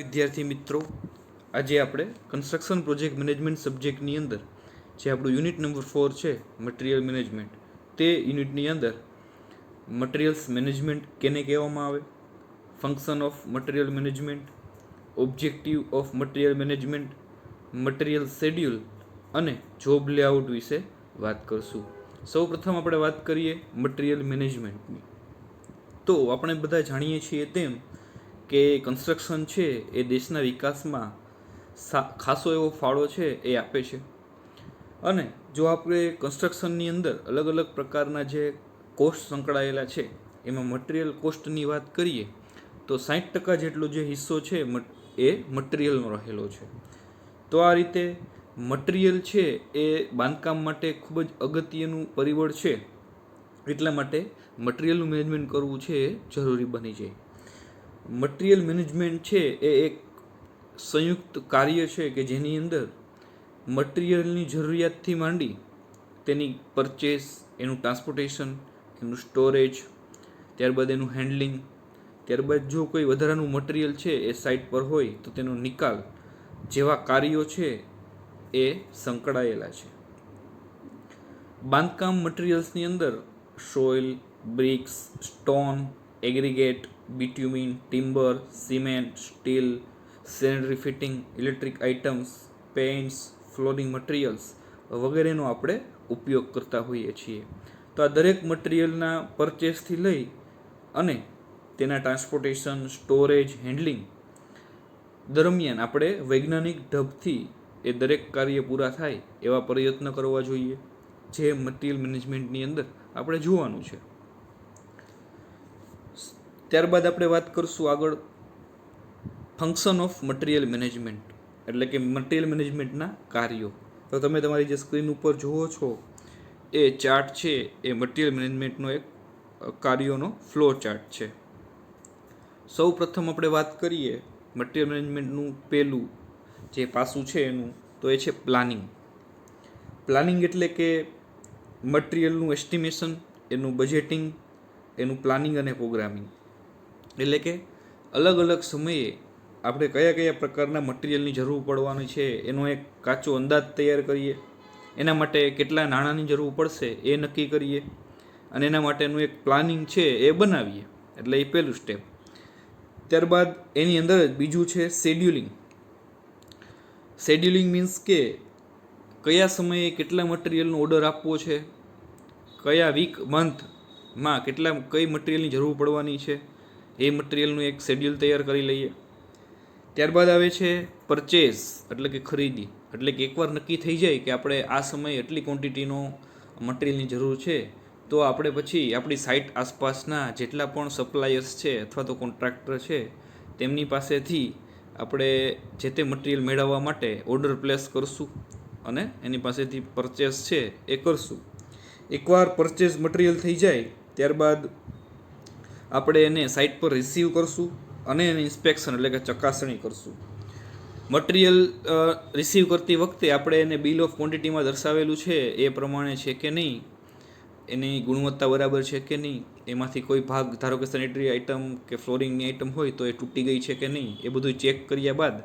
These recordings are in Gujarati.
વિદ્યાર્થી મિત્રો, આજે આપણે કન્સ્ટ્રક્શન પ્રોજેક્ટ મેનેજમેન્ટ સબ્જેક્ટની અંદર જે આપણું યુનિટ નંબર 4 છે મટીરિયલ મેનેજમેન્ટ, તે યુનિટની અંદર મટીરિયલ્સ મેનેજમેન્ટ કેને કહેવામાં આવે, function of material management, objective of material management, material schedule અને જોબ લેઆઉટ વિશે વાત કરશું. સૌપ્રથમ આપણે વાત કરીએ મટીરિયલ મેનેજમેન્ટની. તો આપણે બધા જાણીએ છીએ તેમ કે કન્સ્ટ્રક્શન છે એ દેશના વિકાસમાં ખાસો એવો ફાળો છે એ આપે છે. અને જો આપણે કન્સ્ટ્રક્શનની અંદર અલગ અલગ પ્રકારના જે કોસ્ટ સંકળાયેલા છે એમાં મટીરિયલ કોસ્ટની વાત કરીએ તો 60% જેટલો જે હિસ્સો છે એ મટીરિયલનો રહેલો છે. તો આ રીતે મટીરિયલ છે એ બાંધકામ માટે ખૂબ જ અગત્યનું પરિબળ છે. એટલા માટે મટીરિયલનું મેનેજમેન્ટ કરવું છે એ જરૂરી બની જાય. મટીરિયલ મેનેજમેન્ટ છે એ એક સંયુક્ત કાર્ય છે કે જેની અંદર મટીરિયલની જરૂરિયાતથી માંડી તેની પરચેસ, એનું ટ્રાન્સપોર્ટેશન, એનું સ્ટોરેજ, ત્યારબાદ એનું હેન્ડલિંગ, ત્યારબાદ જો કોઈ વધારાનું મટીરિયલ છે એ સાઇટ પર હોય તો તેનો નિકાલ જેવા કાર્યો છે એ સંકળાયેલા છે. બાંધકામ મટીરિયલ્સની અંદર soil, bricks, stone, aggregate, bitumen, timber, cement, steel, sanitary fitting, electric items, paints, flooring materials વગેરેનો આપણે ઉપયોગ કરતા હોઈએ છીએ. તો આ દરેક મટીરિયલના પરચેસથી લઈ અને તેના ટ્રાન્સપોર્ટેશન, સ્ટોરેજ, હેન્ડલિંગ દરમિયાન આપણે વૈજ્ઞાનિક ઢબથી એ દરેક કાર્ય પૂરા થાય એવા પ્રયત્ન કરવા જોઈએ, જે મટીરિયલ મેનેજમેન્ટની અંદર આપણે જોવાનું છે. ત્યારબાદ આપણે વાત કરશું આગળ ફંક્શન ઓફ મટીરિયલ મેનેજમેન્ટ, એટલે કે મટીરિયલ મેનેજમેન્ટના કાર્યો. તો તમે તમારી જે સ્ક્રીન ઉપર જુઓ છો એ ચાર્ટ છે એ મટીરિયલ મેનેજમેન્ટનો એક કાર્યોનો ફ્લો ચાર્ટ છે. સૌ પ્રથમ આપણે વાત કરીએ મટીરિયલ મેનેજમેન્ટનું પહેલું જે પાસું છે એનું, તો એ છે પ્લાનિંગ. પ્લાનિંગ એટલે કે મટીરિયલનું એસ્ટિમેશન, એનું બજેટિંગ, એનું પ્લાનિંગ અને પ્રોગ્રામિંગ. એટલે કે અલગ અલગ સમયે આપણે કયા કયા પ્રકારના મટીરિયલની જરૂર પડવાની છે એનો એક કાચો અંદાજ તૈયાર કરીએ, એના માટે કેટલા નાણાંની જરૂર પડશે એ નક્કી કરીએ અને એના માટેનું એક પ્લાનિંગ છે એ બનાવીએ. એટલે એ પહેલું સ્ટેપ. ત્યારબાદ એની અંદર જ બીજું છે શેડ્યુલિંગ. શેડ્યુલિંગ મીન્સ કે કયા સમયે કેટલા મટીરિયલનો ઓર્ડર આપવો છે, કયા વીક મંથમાં કઈ મટીરિયલની જરૂર પડવાની છે એ મટીરિયલનું એક શેડ્યુલ તૈયાર કરી લઈએ. ત્યારબાદ આવે છે પરચેસ, એટલે કે ખરીદી. એટલે કે એકવાર નક્કી થઈ જાય કે આપણે આ સમયે એટલી ક્વોન્ટિટીનો મટીરિયલની જરૂર છે તો આપણે પછી આપણી સાઇટ આસપાસના જેટલા પણ સપ્લાયર્સ છે અથવા તો કોન્ટ્રાક્ટર છે તેમની પાસેથી આપણે જે તે મટીરિયલ મેળવવા માટે ઓર્ડર પ્લેસ કરશું અને એની પાસેથી પરચેસ છે એ કરશું. એકવાર પરચેસ મટીરિયલ થઈ જાય ત્યારબાદ આપણે એને સાઇટ પર રિસીવ કરશું અને એની ઇન્સ્પેક્શન એટલે કે ચકાસણી કરશું. મટીરિયલ રિસીવ કરતી વખતે આપણે એને બિલ ઓફ ક્વોન્ટિટીમાં દર્શાવેલું છે એ પ્રમાણે છે કે નહીં, એની ગુણવત્તા બરાબર છે કે નહીં, એમાંથી કોઈ ભાગ ધારો કે સેનેટરી આઇટમ કે ફ્લોરિંગની આઇટમ હોય તો એ તૂટી ગઈ છે કે નહીં, એ બધું ચેક કર્યા બાદ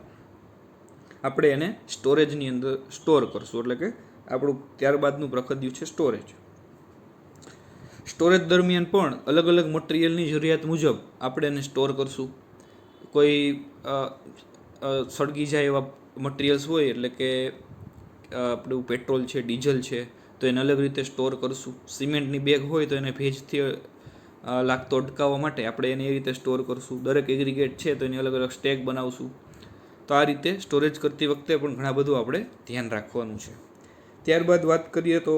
આપણે એને સ્ટોરેજની અંદર સ્ટોર કરશું. એટલે કે આપણું ત્યારબાદનું પ્રખદ્યું છે સ્ટોરેજ. સ્ટોરેજ દરમિયાન પણ અલગ અલગ મટીરિયલની જરૂરિયાત મુજબ આપણે એને સ્ટોર કરશું. કોઈ સળગી જાય એવા મટીરિયલ્સ હોય, એટલે કે આપણું પેટ્રોલ છે, ડીઝલ છે, તો એને અલગ રીતે સ્ટોર કરશું. સિમેન્ટની બેગ હોય તો એને ભેજથી લાગતો અટકાવવા માટે આપણે એને એ રીતે સ્ટોર કરશું. દરેક એગ્રીગેટ છે તો એની અલગ અલગ સ્ટેક બનાવશું. તો આ રીતે સ્ટોરેજ કરતી વખતે પણ ઘણા બધું આપણે ધ્યાન રાખવાનું છે. ત્યારબાદ વાત કરીએ તો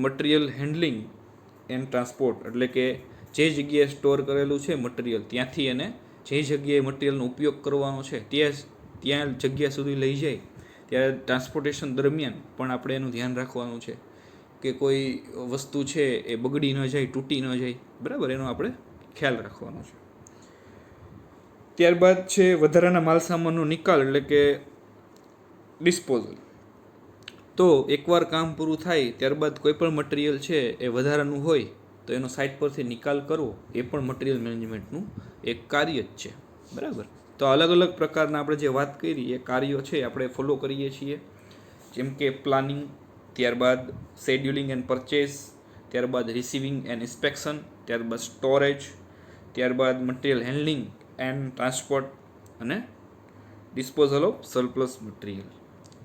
મટીરિયલ હેન્ડલિંગ એન્ડ ટ્રાન્સપોર્ટ, એટલે કે જે જગ્યાએ સ્ટોર કરેલું છે મટીરિયલ ત્યાંથી એને જે જગ્યાએ મટીરિયલનો ઉપયોગ કરવાનો છે ત્યાં જગ્યા સુધી લઈ જાય ત્યારે ટ્રાન્સપોર્ટેશન દરમિયાન પણ આપણે એનું ધ્યાન રાખવાનું છે કે કોઈ વસ્તુ છે એ બગડી ન જાય, તૂટી ન જાય, બરાબર, એનો આપણે ખ્યાલ રાખવાનો છે. ત્યારબાદ છે વધારાના માલસામાનનો નિકાલ, એટલે કે ડિસ્પોઝલ. તો એકવાર કામ પૂરું થાય ત્યારબાદ કોઈ પણ મટીરિયલ છે એ વધારાનું હોય તો એનો સાઇટ પરથી નિકાલ કરવો એ પણ મટીરિયલ મેનેજમેન્ટનું એક કાર્ય જ છે, બરાબર. તો અલગ અલગ પ્રકારના આપણે જે વાત કરી એ કાર્યો છે આપણે ફોલો કરીએ છીએ, જેમ કે પ્લાનિંગ, ત્યારબાદ શેડ્યુલિંગ એન્ડ પરચેસ, ત્યારબાદ રિસીવિંગ એન્ડ ઇન્સ્પેક્શન, ત્યારબાદ સ્ટોરેજ, ત્યારબાદ મટીરિયલ હેન્ડલિંગ એન્ડ ટ્રાન્સપોર્ટ અને ડિસ્પોઝલ ઓફ સરપ્લસ મટીરિયલ.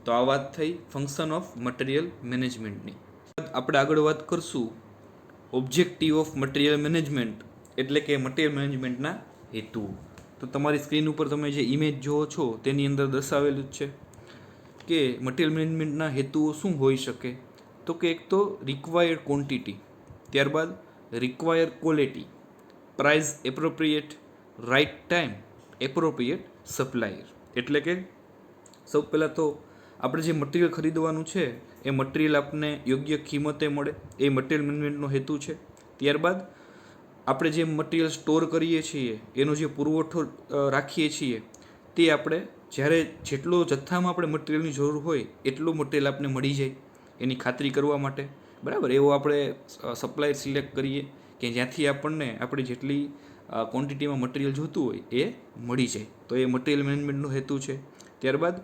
તો આ વાત થઈ ફંક્શન ઓફ મટીરિયલ મેનેજમેન્ટની. આપણે આગળ વાત કરશું ઓબ્જેક્ટિવ ઓફ મટીરિયલ મેનેજમેન્ટ, એટલે કે મટીરિયલ મેનેજમેન્ટના હેતુઓ. તો તમારી સ્ક્રીન ઉપર તમે જે ઇમેજ જુઓ છો તેની અંદર દર્શાવેલું જ છે કે મટીરિયલ મેનેજમેન્ટના હેતુઓ શું હોઈ શકે. તો કે એક તો રિક્વાયર્ડ ક્વોન્ટિટી, ત્યારબાદ require quality, price appropriate, right time, appropriate supplier. એટલે કે સૌ પહેલાં તો આપણે જે મટીરિયલ ખરીદવાનું છે એ મટીરિયલ આપણને યોગ્ય કિંમતે મળે, એ મટીરિયલ મેનેજમેન્ટનો હેતુ છે. ત્યારબાદ આપણે જે મટીરિયલ સ્ટોર કરીએ છીએ એનો જે પુરવઠો રાખીએ છીએ તે આપણે જ્યારે જેટલો જથ્થામાં આપણે મટીરિયલની જરૂર હોય એટલું મટીરિયલ આપણને મળી જાય એની ખાતરી કરવા માટે, બરાબર. એવો આપણે સપ્લાયર સિલેક્ટ કરીએ કે જ્યાંથી આપણને આપણી જેટલી ક્વોન્ટિટીમાં મટીરિયલ જોઈતું હોય એ મળી જાય. તો એ મટીરિયલ મેનેજમેન્ટનો હેતુ છે. ત્યારબાદ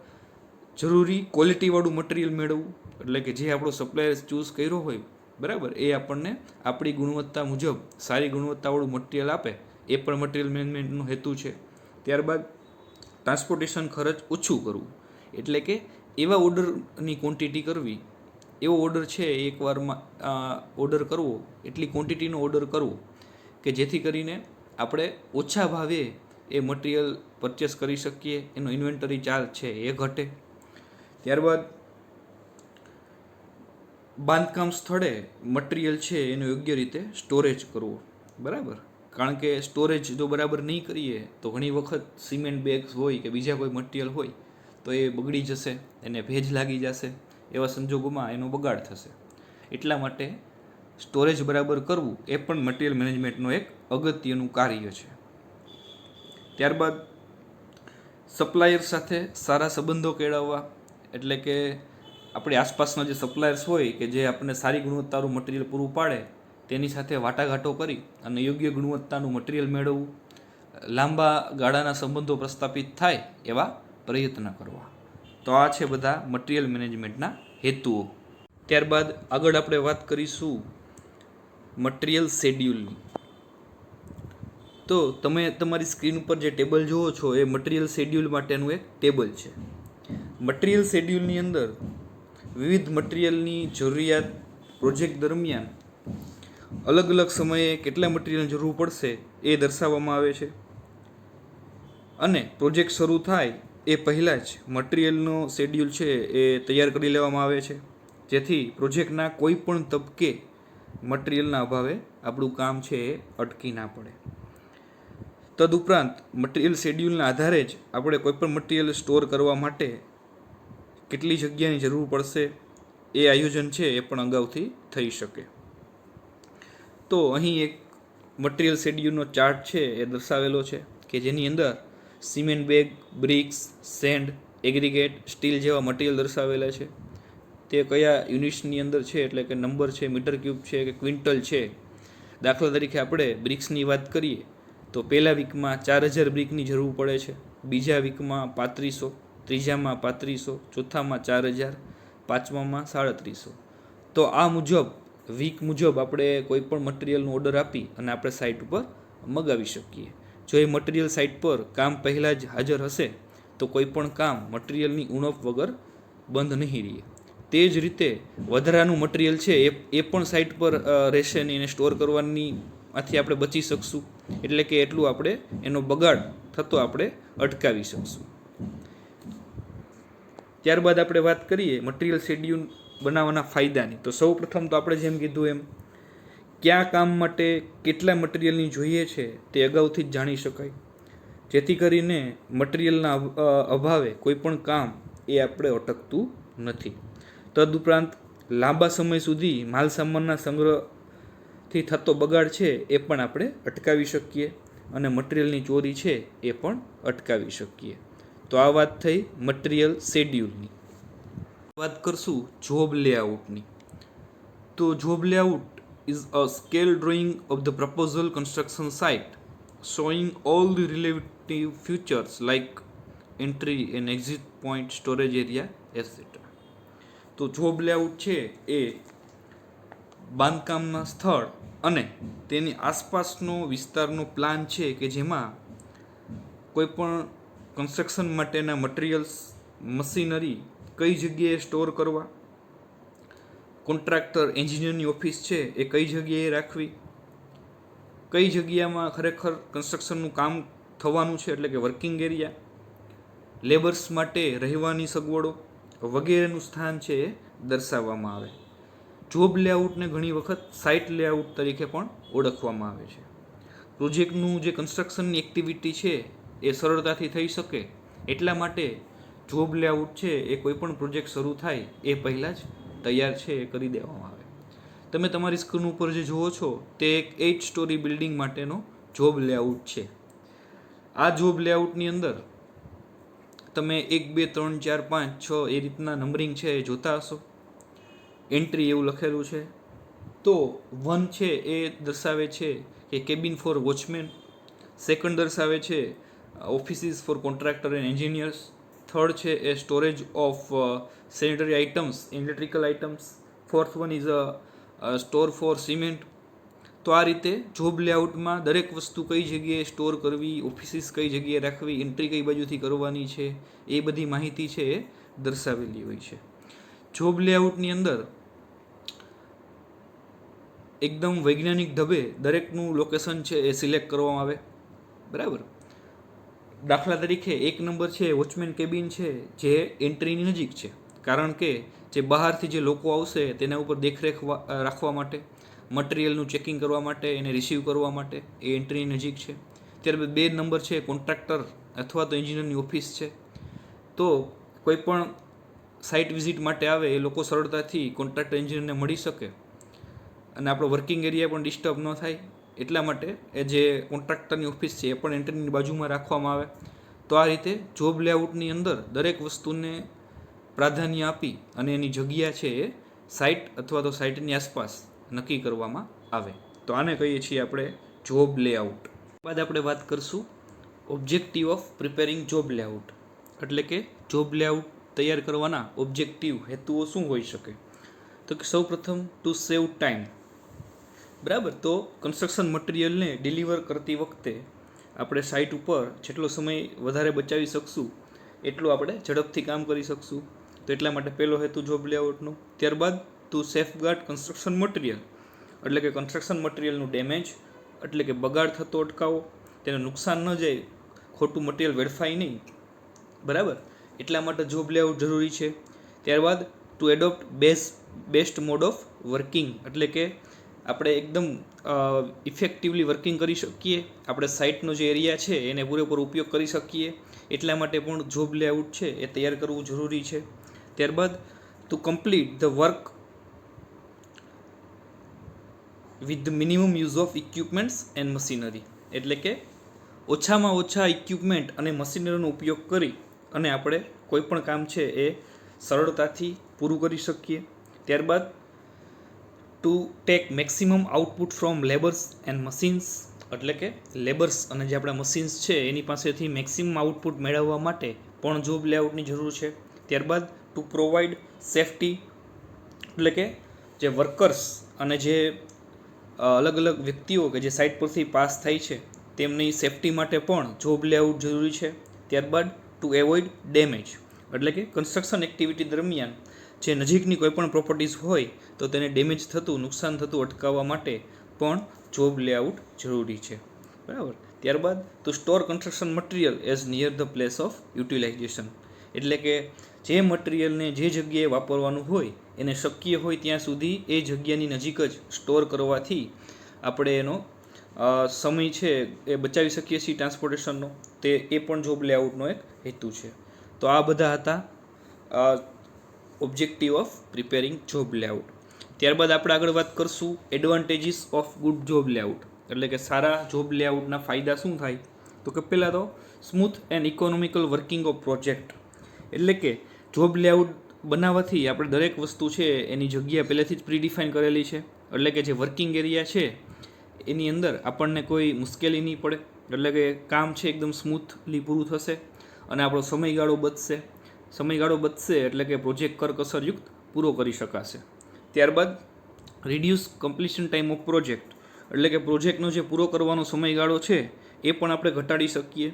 જરૂરી ક્વોલિટીવાળું મટીરિયલ મેળવવું, એટલે કે જે આપણો સપ્લાયર ચૂઝ કર્યો હોય, બરાબર, એ આપણને આપણી ગુણવત્તા મુજબ સારી ગુણવત્તાવાળું મટીરિયલ આપે, એ પણ મટીરિયલ મેનેજમેન્ટનો હેતુ છે. ત્યારબાદ ટ્રાન્સપોર્ટેશન ખર્ચ ઓછું કરવું, એટલે કે એવા ઓર્ડરની ક્વોન્ટિટી કરવી, એવો ઓર્ડર છે એકવારમાં ઓર્ડર કરવો, એટલી ક્વોન્ટિટીનો ઓર્ડર કરવો કે જેથી કરીને આપણે ઓછા ભાવે એ મટીરિયલ પરચેસ કરી શકીએ, એનો ઇન્વેન્ટરી ચાર્જ છે એ ઘટે. ત્યારબાદ બાંધકામ સ્થળે મટીરિયલ છે એનો યોગ્ય રીતે સ્ટોરેજ કરવો, બરાબર. કારણ કે સ્ટોરેજ જો બરાબર નહીં કરીએ તો ઘણી વખત સિમેન્ટ બેગ્સ હોય કે બીજા કોઈ મટીરિયલ હોય તો એ બગડી જશે, એને ભેજ લાગી જશે, એવા સંજોગોમાં એનો બગાડ થશે. એટલા માટે સ્ટોરેજ બરાબર કરવું એ પણ મટીરિયલ મેનેજમેન્ટનું એક અગત્યનું કાર્ય છે. ત્યારબાદ સપ્લાયર સાથે સારા સંબંધો કેળવવા, એટલે કે આપણી આસપાસના જે સપ્લાયર્સ હોય કે જે આપણને સારી ગુણવત્તાનું મટીરિયલ પૂરું પાડે તેની સાથે વાટાઘાટો કરી અને યોગ્ય ગુણવત્તાનું મટીરિયલ મેળવવું, લાંબા ગાળાના સંબંધો પ્રસ્થાપિત થાય એવા પ્રયત્ન કરવા. તો આ છે બધા મટીરિયલ મેનેજમેન્ટના હેતુઓ. ત્યારબાદ આગળ આપણે વાત કરીશું મટીરિયલ શેડ્યુલની. તો તમે તમારી સ્ક્રીન ઉપર જે ટેબલ જુઓ છો એ મટીરિયલ શેડ્યુલ માટેનું એક ટેબલ છે. મટીરિયલ શેડ્યુલની અંદર વિવિધ મટીરિયલની જરૂરિયાત પ્રોજેક્ટ દરમિયાન અલગ અલગ સમયે કેટલા મટીરિયલની જરૂર પડશે એ દર્શાવવામાં આવે છે. અને પ્રોજેક્ટ શરૂ થાય એ પહેલાં જ મટીરિયલનો શેડ્યુલ છે એ તૈયાર કરી લેવામાં આવે છે, જેથી પ્રોજેક્ટના કોઈ પણ તબકે મટીરિયલના અભાવે આપણું કામ છે એ અટકી ના પડે. તદુપરાંત મટીરિયલ શેડ્યુલના આધારે જ આપણે કોઈપણ મટીરિયલ સ્ટોર કરવા માટે કેટલી જગ્યાની જરૂર પડશે એ આયોજન છે એ પણ અગાઉથી થઈ શકે. તો અહીં એક મટીરિયલ શેડ્યુલનો ચાર્ટ છે એ દર્શાવેલો છે કે જેની અંદર cement bag, BRICS, send, aggregate, steel જેવા મટીરિયલ દર્શાવેલા છે. તે કયા યુનિટ્સની અંદર છે, એટલે કે નંબર છે, મીટર ક્યુબ છે કે ક્વિન્ટલ છે. દાખલા તરીકે આપણે બ્રિક્સની વાત કરીએ તો પહેલા વીકમાં 4000 બ્રિકની જરૂર પડે છે, બીજા વીકમાં 3500, ત્રીજામાં 3500, ચોથામાં 4000, પાંચમામાં 3700. તો આ મુજબ વીક મુજબ આપણે કોઈ પણ મટીરિયલનો ઓર્ડર આપી અને આપણે સાઇટ ઉપર મગાવી શકીએ. જો એ મટીરિયલ સાઇટ પર કામ પહેલાં જ હાજર હશે તો કોઈ પણ કામ મટીરિયલની ઉણપ વગર બંધ નહીં રહે. તે જ રીતે વધારાનું મટીરિયલ છે એ પણ સાઇટ પર રહેશે ને એને સ્ટોર કરવાની માંથી આપણે બચી શકશું, એટલે કે એટલું આપણે એનો બગાડ થતો આપણે અટકાવી શકશું. ત્યારબાદ આપણે વાત કરીએ મટીરિયલ શેડ્યુલ બનાવવાના ફાયદાની. તો સૌ પ્રથમ તો આપણે જેમ કીધું એમ કયા કામ માટે કેટલા મટીરિયલની જોઈએ છે તે અગાઉથી જ જાણી શકાય, જેથી કરીને મટીરિયલના અભાવે કોઈ પણ કામ એ આપણે અટકતું નથી. તદુપરાંત લાંબા સમય સુધી માલ સામાનના સંગ્રહથી થતો બગાડ છે એ પણ આપણે અટકાવી શકીએ અને મટીરિયલની ચોરી છે એ પણ અટકાવી શકીએ. તો આ વાત થઈ મટીરિયલ શેડ્યુલની. વાત કરશું જોબ લેઆઉટની. તો job layout is a scale drawing of the proposal construction site showing all the relative features like entry and exit point, storage area, etc. તો જોબ લેઆઉટ છે એ બાંધકામના સ્થળ અને તેની આસપાસનો વિસ્તારનો પ્લાન છે કે જેમાં કોઈપણ કન્સ્ટ્રક્શન માટેના મટીરિયલ્સ, મશીનરી કઈ જગ્યાએ સ્ટોર કરવા, કોન્ટ્રાક્ટર એન્જિનિયરની ઓફિસ છે એ કઈ જગ્યાએ રાખવી, કઈ જગ્યામાં ખરેખર કન્સ્ટ્રક્શનનું કામ થવાનું છે એટલે કે વર્કિંગ એરિયા, લેબર્સ માટે રહેવાની સગવડો વગેરેનું સ્થાન છે એ દર્શાવવામાં આવે. જોબ લેઆઉટને ઘણી વખત સાઇટ લેઆઉટ તરીકે પણ ઓળખવામાં આવે છે. પ્રોજેક્ટનું જે કન્સ્ટ્રક્શનની એક્ટિવિટી છે એ સરળતાથી થઈ શકે એટલા માટે જોબ લેઆઉટ છે એ કોઈપણ પ્રોજેક્ટ શરૂ થાય એ પહેલાં જ તૈયાર છે એ કરી દેવામાં આવે. તમે તમારી સ્ક્રીન ઉપર જે જુઓ છો તે એક 8 સ્ટોરી બિલ્ડિંગ માટેનો જોબ લેઆઉટ છે. આ જોબ લેઆઉટની અંદર તમે 1 2 3 4 5 6 એ રીતના નંબરિંગ છે એ જોતા હશો. એન્ટ્રી એવું લખેલું છે. તો 1 છે એ દર્શાવે છે કે કેબિન ફોર વોચમેન, સેકન્ડ દર્શાવે છે offices for contractor and engineers, third છે એ storage of sanitary items, electrical items, fourth one is a store for cement. તો આ રીતે જોબ લેઆઉટમાં દરેક વસ્તુ કઈ જગ્યાએ સ્ટોર કરવી, ઓફિસીસ કઈ જગ્યાએ રાખવી, એન્ટ્રી કઈ બાજુથી કરવાની છે એ બધી માહિતી છે એ દર્શાવેલી હોય છે. જોબ લેઆઉટની અંદર એકદમ વૈજ્ઞાનિક ઢબે દરેકનું લોકેશન છે એ સિલેક્ટ કરવામાં આવે. બરાબર. દાખલા તરીકે 1 નંબર છે વોચમેન કેબિન છે જે એન્ટ્રીની નજીક છે, કારણ કે જે બહારથી જે લોકો આવશે તેના ઉપર દેખરેખ રાખવા માટે, મટીરિયલનું ચેકિંગ કરવા માટે, એને રિસીવ કરવા માટે એ એન્ટ્રીની નજીક છે. ત્યારબાદ 2 નંબર છે કોન્ટ્રાક્ટર અથવા તો એન્જિનિયરની ઓફિસ છે. તો કોઈ પણ સાઇટ વિઝિટ માટે આવે એ લોકો સરળતાથી કોન્ટ્રાક્ટર એન્જિનિયરને મળી શકે અને આપણો વર્કિંગ એરિયા પણ ડિસ્ટર્બ ન થાય એટલા માટે એ જે કોન્ટ્રાક્ટરની ઓફિસ છે એ પણ એન્ટ્રીની બાજુમાં રાખવામાં આવે. તો આ રીતે જોબ લેઆઉટની અંદર દરેક વસ્તુને પ્રાધાન્ય આપી અને એની જગ્યા છે એ સાઇટ અથવા તો સાઇટની આસપાસ નક્કી કરવામાં આવે. તો આને કહીએ છીએ આપણે જોબ લેઆઉટ. બાદ આપણે વાત કરશું objective of preparing job layout, એટલે કે જોબ લેઆઉટ તૈયાર કરવાના ઓબ્જેક્ટિવ હેતુઓ શું હોઈ શકે. તો કે સૌ પ્રથમ ટુ સેવ ટાઈમ. બરાબર. તો કન્સ્ટ્રક્શન મટીરિયલને ડિલિવર કરતી વખતે આપણે સાઇટ ઉપર જેટલો સમય વધારે બચાવી શકશું એટલું આપણે ઝડપથી કામ કરી શકશું. તો એટલા માટે પહેલો હેતુ જોબ લેઆઉટનો. ત્યારબાદ ટુ સેફગાર્ડ કન્સ્ટ્રક્શન મટીરિયલ, એટલે કે કન્સ્ટ્રક્શન મટીરિયલનું ડેમેજ, એટલે કે બગાડ થતો અટકાવો, તેને નુકસાન ન જાય, ખોટું મટીરિયલ વેડફાય નહીં. બરાબર. એટલા માટે જોબ લેઆઉટ જરૂરી છે. ત્યારબાદ to adopt best mode of working, એટલે કે આપણે એકદમ ઇફેક્ટિવલી વર્કિંગ કરી શકીએ, આપણે સાઇટનો જે એરિયા છે એને પૂરેપૂરો ઉપયોગ કરી શકીએ એટલા માટે પણ જોબ લેઆઉટ છે એ તૈયાર કરવું જરૂરી છે. ત્યારબાદ to complete the work with the minimum use of equipments and machinery, એટલે કે ઓછામાં ઓછા ઇક્વિપમેન્ટ અને મશીનરીનો ઉપયોગ કરી અને આપણે કોઈ પણ કામ છે એ સરળતાથી પૂરું કરી શકીએ. ત્યારબાદ to take maximum output from labours and machines, એટલે કે લેબર્સ અને જે આપણા મશીન્સ છે એની પાસેથી મેક્સિમમ આઉટપુટ મેળવવા માટે પણ જોબ લેઆઉટની જરૂર છે. ત્યારબાદ ટુ પ્રોવાઈડ સેફટી, એટલે કે જે વર્કર્સ અને જે અલગ અલગ વ્યક્તિઓ કે જે સાઇટ પરથી પાસ થાય છે તેમની સેફટી માટે પણ જોબ લેઆઉટ જરૂરી છે. ત્યારબાદ ટુ એવોઇડ ડેમેજ, એટલે કે કન્સ્ટ્રક્શન એક્ટિવિટી દરમિયાન જે નજીકની કોઈ પણ પ્રોપર્ટીઝ હોય તો તેને ડેમેજ થતું, નુકસાન થતું અટકાવવા માટે પણ જોબ લેઆઉટ જરૂરી છે. બરાબર. ત્યારબાદ to store construction material as near the place of utilisation, એટલે કે જે મટીરિયલને જે જગ્યાએ વાપરવાનું હોય એને શક્ય હોય ત્યાં સુધી એ જગ્યાની નજીક જ સ્ટોર કરવાથી આપણે એનો સમય છે એ બચાવી શકીએ છીએ ટ્રાન્સપોર્ટેશનનો. તે એ પણ જોબ લેઆઉટનો એક હેતુ છે. તો આ બધા હતા objective of preparing job layout. ત્યારબાદ આપણે આગળ વાત કરશું advantages of good job layout, એટલે કે સારા જોબ લેઆઉટના ફાયદા શું થાય. તો કે પહેલાં તો smooth and economical working of project, એટલે કે જોબ લેઆઉટ બનાવવાથી આપણે દરેક વસ્તુ છે એની જગ્યા પહેલેથી જ પ્રીડિફાઇન કરેલી છે, એટલે કે જે વર્કિંગ એરિયા છે એની અંદર આપણને કોઈ મુશ્કેલી નહીં પડે. એટલે કે કામ છે એકદમ સ્મૂથલી પૂરું થશે અને આપણો સમયગાળો બચશે એટલે કે પ્રોજેક્ટ કરકસરયુક્ત પૂરો કરી શકાશે. ત્યારબાદ reduce completion time of project, એટલે કે પ્રોજેક્ટનો જે પૂરો કરવાનો સમયગાળો છે એ પણ આપણે ઘટાડી શકીએ.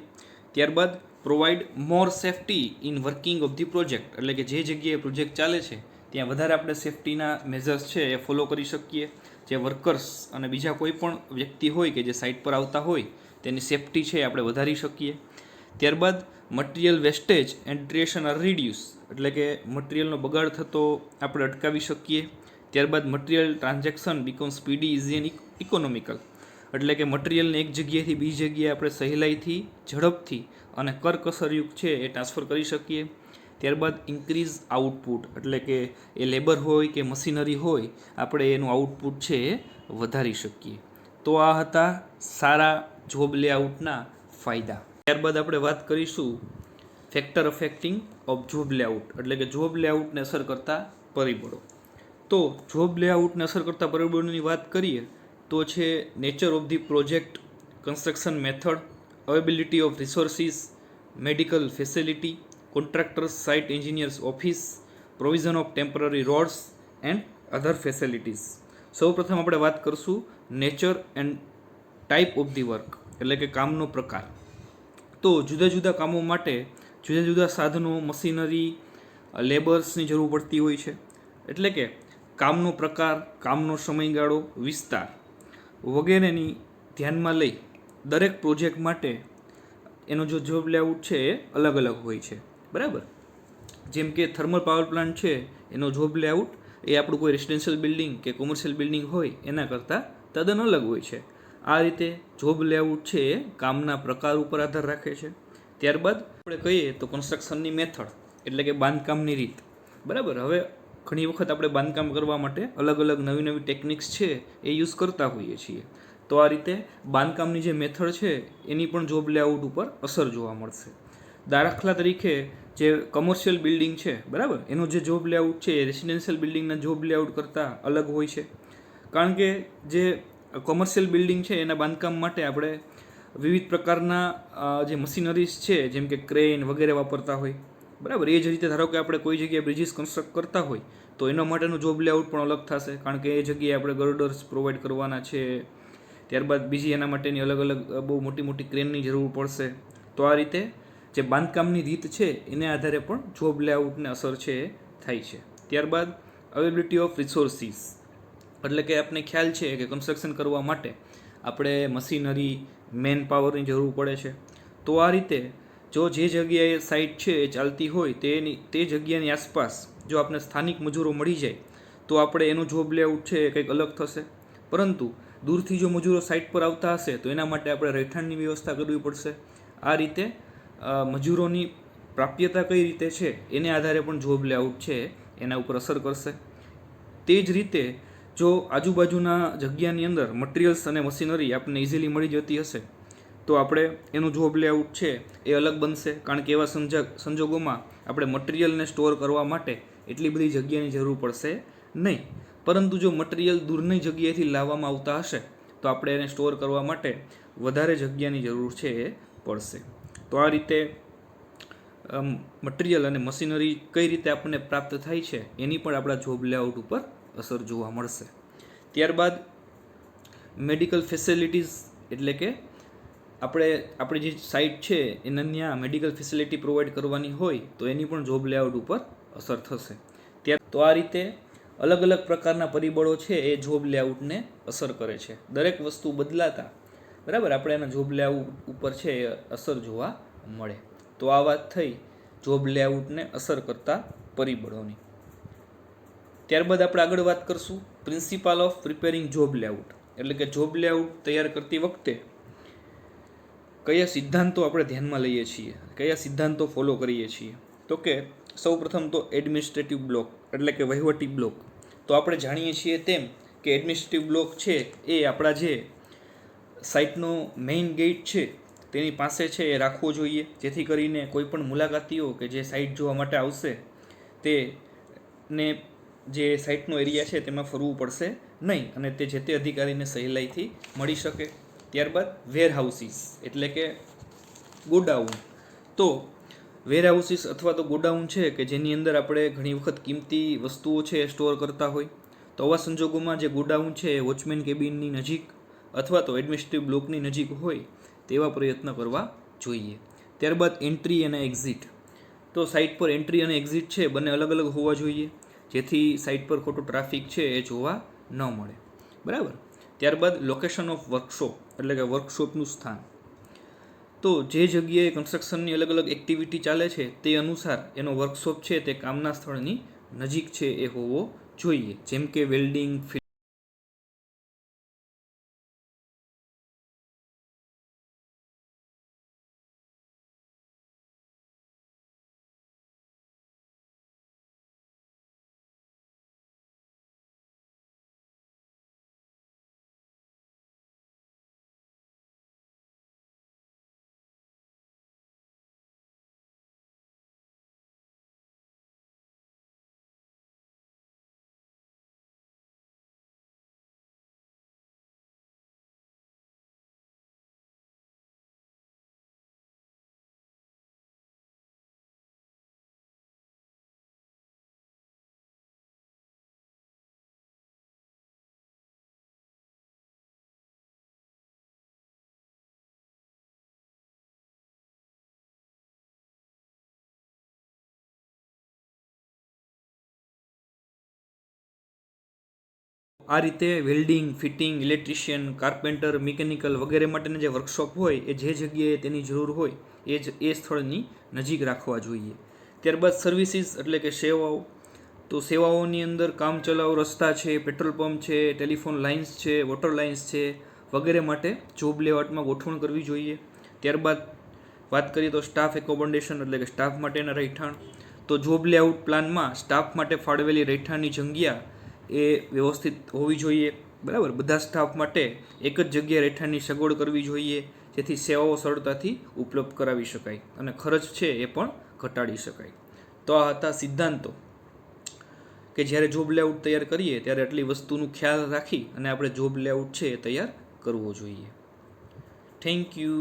ત્યારબાદ provide more safety in working of the project, એટલે કે જે જગ્યાએ પ્રોજેક્ટ ચાલે છે ત્યાં વધારે આપણે સેફટીના મેઝર્સ છે એ ફોલો કરી શકીએ. જે વર્કર્સ અને બીજા કોઈ પણ વ્યક્તિ હોય કે જે સાઇટ પર આવતા હોય તેની સેફટી છે આપણે વધારી શકીએ. ત્યારબાદ material wastage and duration are reduce, એટલે કે મટીરિયલનો બગાડ થતો આપણે અટકાવી શકીએ. ત્યારબાદ material transaction become speedy easy and economical, એટલે કે મટીરિયલને એક જગ્યાએથી બીજી જગ્યાએ આપણે સહેલાઈથી ઝડપથી અને કરકસરયુક્ત છે એ ટ્રાન્સફર કરી શકીએ. ત્યારબાદ ઇન્ક્રીઝ આઉટપુટ, એટલે કે એ લેબર હોય કે મશીનરી હોય આપણે એનું આઉટપુટ છે એ વધારી શકીએ. તો આ હતા સારા જોબ લેઆઉટના ફાયદા. ત્યારબાદ આપણે વાત કરીશું factor affecting of job layout, એટલે કે જોબ લેઆઉટને અસર કરતા પરિબળો. તો જોબ લેઆઉટને અસર કરતા પરિબળોની વાત કરીએ તો છે nature of the project, construction method, availability of resources, medical facility, contractors site engineers office, provision of temporary rods and other facilities. સૌ પ્રથમ આપણે વાત કરશું nature and type of the work, એટલે કે કામનો પ્રકાર. તો જુદા જુદા કામો માટે જુદા જુદા સાધનો, મશીનરી, લેબર્સની જરૂર પડતી હોય છે. એટલે કે કામનો પ્રકાર, કામનો સમયગાળો, વિસ્તાર વગેરેની ધ્યાનમાં લઈ દરેક પ્રોજેક્ટ માટે એનો જો જોબ લેઆઉટ છે એ અલગ અલગ હોય છે. બરાબર. જેમ કે થર્મલ પાવર પ્લાન્ટ છે એનો જોબ લેઆઉટ એ આપણું કોઈ રેસિડેન્શિયલ બિલ્ડિંગ કે કોમર્શિયલ બિલ્ડિંગ હોય એના કરતાં તદ્દન અલગ હોય છે. આ રીતે જોબ લેઆઉટ છે એ કામના પ્રકાર ઉપર આધાર રાખે છે. ત્યારબાદ આપણે કહીએ તો કન્સ્ટ્રક્શનની મેથડ, એટલે કે બાંધકામની રીત. બરાબર. હવે ઘણી વખત આપણે બાંધકામ કરવા માટે અલગ અલગ નવી નવી ટેકનિક્સ છે એ યુઝ કરતા હોઈએ છીએ. તો આ રીતે બાંધકામની જે મેથડ છે એની પણ જોબ લેઆઉટ ઉપર અસર જોવા મળશે. દાખલા તરીકે જે કમર્શિયલ બિલ્ડિંગ છે, બરાબર, એનો જે જોબ લેઆઉટ છે એ રેસિડેન્શિયલ બિલ્ડિંગના જોબ લેઆઉટ કરતાં અલગ હોય છે. કારણ કે જે કોમર્શિયલ બિલ્ડિંગ છે એના બાંધકામ માટે આપણે વિવિધ પ્રકારના જે મશીનરીઝ છે જેમ કે ક્રેન વગેરે વાપરતા હોય. બરાબર. એ જ રીતે ધારો કે આપણે કોઈ જગ્યાએ બ્રિજીસ કન્સ્ટ્રક્ટ કરતા હોય તો એના માટેનું જોબ લેઆઉટ પણ અલગ થશે, કારણ કે એ જગ્યાએ આપણે ગર્ડર્સ પ્રોવાઈડ કરવાના છે. ત્યારબાદ બીજી એના માટેની અલગ અલગ બહુ મોટી મોટી ક્રેનની જરૂર પડશે. તો આ રીતે જે બાંધકામની રીત છે એને આધારે પણ જોબ લેઆઉટને અસર છે એ થાય છે. ત્યારબાદ અવેબિલિટી ઓફ રિસોર્સિસ, એટલે કે આપણે ખ્યાલ છે કે કન્સ્ટ્રક્શન કરવા માટે આપણે મશીનરી, મેન પાવરની જરૂર પડે છે. તો આ રીતે જો જે જગ્યાએ સાઇટ છે એ ચાલતી હોય તે જગ્યાની આસપાસ જો આપણે સ્થાનિક મજૂરો મળી જાય તો આપણે એનું જોબ લેઆઉટ છે એ કંઈક અલગ થશે. પરંતુ દૂરથી જો મજૂરો સાઇટ પર આવતા હશે તો એના માટે આપણે રહેઠાણની વ્યવસ્થા કરવી પડશે. આ રીતે મજૂરોની પ્રાપ્યતા કઈ રીતે છે એને આધારે પણ જોબ લેઆઉટ છે એના ઉપર અસર કરશે. તે જ રીતે જો આજુબાજુના જગ્યાની અંદર મટીરિયલ્સ અને મશીનરી આપણને ઇઝીલી મળી જતી હશે તો આપણે એનું જોબ લેઆઉટ છે એ અલગ બનશે. કારણ કે એવા સંજોગોમાં આપણે મટીરિયલને સ્ટોર કરવા માટે એટલી બધી જગ્યાની જરૂર પડશે નહીં. પરંતુ જો મટીરિયલ દૂરની જગ્યાએથી લાવવામાં આવતા હશે તો આપણે એને સ્ટોર કરવા માટે વધારે જગ્યાની જરૂર છે એ પડશે. તો આ રીતે મટીરિયલ અને મશીનરી કઈ રીતે આપણને પ્રાપ્ત થાય છે એની પણ આપણા જોબ લેઆઉટ ઉપર અસર જોવા મળશે. ત્યારબાદ મેડિકલ ફેસિલિટીઝ, એટલે કે આપણી જે સાઇટ છે એને ત્યાં મેડિકલ ફેસિલિટી પ્રોવાઈડ કરવાની હોય તો એની પણ જોબ લેઆઉટ ઉપર અસર થશે. તો આ રીતે અલગ અલગ પ્રકારના પરિબળો છે એ જોબ લેઆઉટને અસર કરે છે. દરેક વસ્તુ બદલાતા, બરાબર, આપણે એના જોબ લેઆઉટ ઉપર છે એ અસર જોવા મળે. તો આ વાત થઈ જોબ લેઆઉટને અસર કરતા પરિબળોની. ત્યારબાદ આપણે આગળ વાત કરશું principal of preparing job layout, એટલે કે જોબ લેઆઉટ તૈયાર કરતી વખતે કયા સિદ્ધાંતો આપણે ધ્યાનમાં લઈએ છીએ, કયા સિદ્ધાંતો ફોલો કરીએ છીએ. તો કે સૌ પ્રથમ તો એડમિનિસ્ટ્રેટિવ બ્લોક, એટલે કે વહીવટી બ્લોક. તો આપણે જાણીએ છીએ તેમ કે એડમિનિસ્ટ્રેટિવ બ્લોક છે એ આપણા જે સાઇટનો મેઇન ગેટ છે તેની પાસે છે એ રાખવો જોઈએ, જેથી કરીને કોઈ પણ મુલાકાતીઓ કે જે સાઇટ જોવા માટે આવશે તેને જે સાઇટનો એરિયા છે તેમાં ફરવું પડશે નહીં અને તે જે તે અધિકારીને સહેલાઈથી મળી શકે. ત્યારબાદ વેરહાઉસીસ એટલે કે ગોડાઉન. તો વેરહાઉસીસ અથવા તો ગોડાઉન છે કે જેની અંદર આપણે ઘણી વખત કિંમતી વસ્તુઓ છે એ સ્ટોર કરતા હોય. તો આવા સંજોગોમાં જે ગોડાઉન છે એ વોચમેન કેબિનની નજીક અથવા તો એડમિનિસ્ટ્રેટિવ બ્લોકની નજીક હોય તેવા પ્રયત્ન કરવા જોઈએ. ત્યારબાદ એન્ટ્રી અને એક્ઝિટ. તો સાઇટ પર એન્ટ્રી અને એક્ઝિટ છે બંને અલગ અલગ હોવા જોઈએ, જેથી સાઇટ પર ખોટું ટ્રાફિક છે એ જોવા ન મળે. બરાબર. ત્યારબાદ લોકેશન ઓફ વર્કશોપ એટલે કે વર્કશોપનું સ્થાન. તો જે જગ્યાએ કન્સ્ટ્રક્શનની અલગ અલગ એક્ટિવિટી ચાલે છે તે અનુસાર એનો વર્કશોપ છે તે કામના સ્થળની નજીક છે એ હોવો જોઈએ. જેમ કે વેલ્ડિંગ, આ રીતે welding, fitting, electrician, carpenter, mechanical વગેરે માટેના જે વર્કશોપ હોય એ જે જગ્યાએ તેની જરૂર હોય એ સ્થળની નજીક રાખવા જોઈએ. ત્યારબાદ સર્વિસીસ એટલે કે સેવાઓ. તો સેવાઓની અંદર કામચલાઉ રસ્તા છે, પેટ્રોલ પંપ છે, ટેલિફોન લાઇન્સ છે, વોટર લાઇન્સ છે વગેરે માટે જોબ લેઆઉટમાં ગોઠવણ કરવી જોઈએ. ત્યારબાદ વાત કરીએ તો સ્ટાફ એકોમોડેશન એટલે કે સ્ટાફ માટેના રહેઠાણ. તો જોબ લેઆઉટ પ્લાનમાં સ્ટાફ માટે ફાળવેલી રહેઠાણની જગ્યા એ વ્યવસ્થિત હોવી જોઈએ. બરાબર. બધા સ્ટાફ માટે એક જ જગ્યાએ રહેઠાણની સગવડ કરવી જોઈએ, જેથી સેવાઓ સરળતાથી ઉપલબ્ધ કરાવી શકાય અને ખર્ચ છે એ પણ ઘટાડી શકાય. તો આ હતા સિદ્ધાંતો કે જ્યારે જોબ લેઆઉટ તૈયાર કરીએ ત્યારે આટલી વસ્તુનું ખ્યાલ રાખી અને આપણે જોબ લેઆઉટ છે એ તૈયાર કરવો જોઈએ. Thank you.